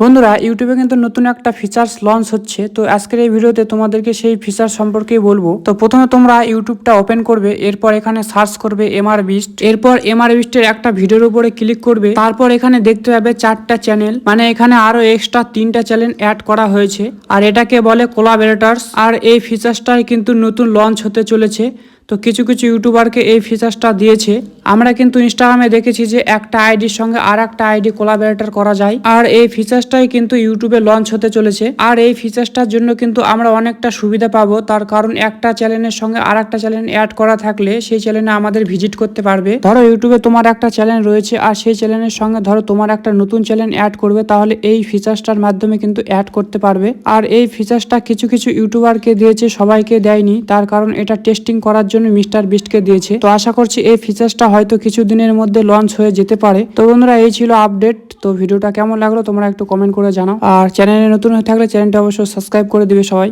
বন্ধুরা ইউটিউবে কিন্তু নতুন একটা ফিচার্স লঞ্চ হচ্ছে। তো আজকের এই ভিডিওতে তোমাদেরকে সেই ফিচার সম্পর্কেই বলবো। তো প্রথমে তোমরা ইউটিউবটা ওপেন করবে, এরপর এখানে সার্চ করবে এমআর বিস্ট, এরপর এমআর বিস্টের একটা ভিডিওর উপরে ক্লিক করবে। তারপর এখানে দেখতে পাবে 4টা চ্যানেল, মানে এখানে আরো এক্সট্রা 3টা চ্যানেল অ্যাড করা হয়েছে, আর এটাকে বলে কোলাবরেটরস। আর এই ফিচার্সটাই কিন্তু নতুন লঞ্চ হতে চলেছে। তো কিছু কিছু ইউটিউবারকে এই ফিচার্সটা দিয়েছে। আমরা কিন্তু ইনস্টাগ্রামে দেখেছি যে একটা আইডির সঙ্গে আর একটা আইডি কোলাবরেটর করা যায়, আর এই ফিচার্সটাই কিন্তু ইউটিউবে লঞ্চ হতে চলেছে। আর এই ফিচার্সটার জন্য কিন্তু আমরা অনেকটা সুবিধা পাবো, তার কারণ একটা চ্যানেলের সঙ্গে আর একটা চ্যানেল অ্যাড করা থাকলে সেই চ্যানেলে আমাদের ভিজিট করতে পারবে। ধরো ইউটিউবে তোমার একটা চ্যানেল রয়েছে, আর সেই চ্যানেলের সঙ্গে ধরো তোমার একটা নতুন চ্যানেল অ্যাড করবে, তাহলে এই ফিচার্সটার মাধ্যমে কিন্তু অ্যাড করতে পারবে। আর এই ফিচার্সটা কিছু কিছু ইউটিউবারকে দিয়েছে, সবাইকে দেয়নি, তার কারণ এটা টেস্টিং করার জন্য মিস্টার বিস্টকে দিয়েছে। তো আশা করছি এই ফিচার্সটা হয়তো কিছুদিনের মধ্যে লঞ্চ হয়ে যেতে পারে। তো বন্ধুরা এই ছিল আপডেট। তো ভিডিওটা কেমন লাগলো তোমরা একটু কমেন্ট করে জানাও, আর চ্যানেলে নতুন হয়ে থাকলে চ্যানেলটা অবশ্যই সাবস্ক্রাইব করে দিবে সবাই।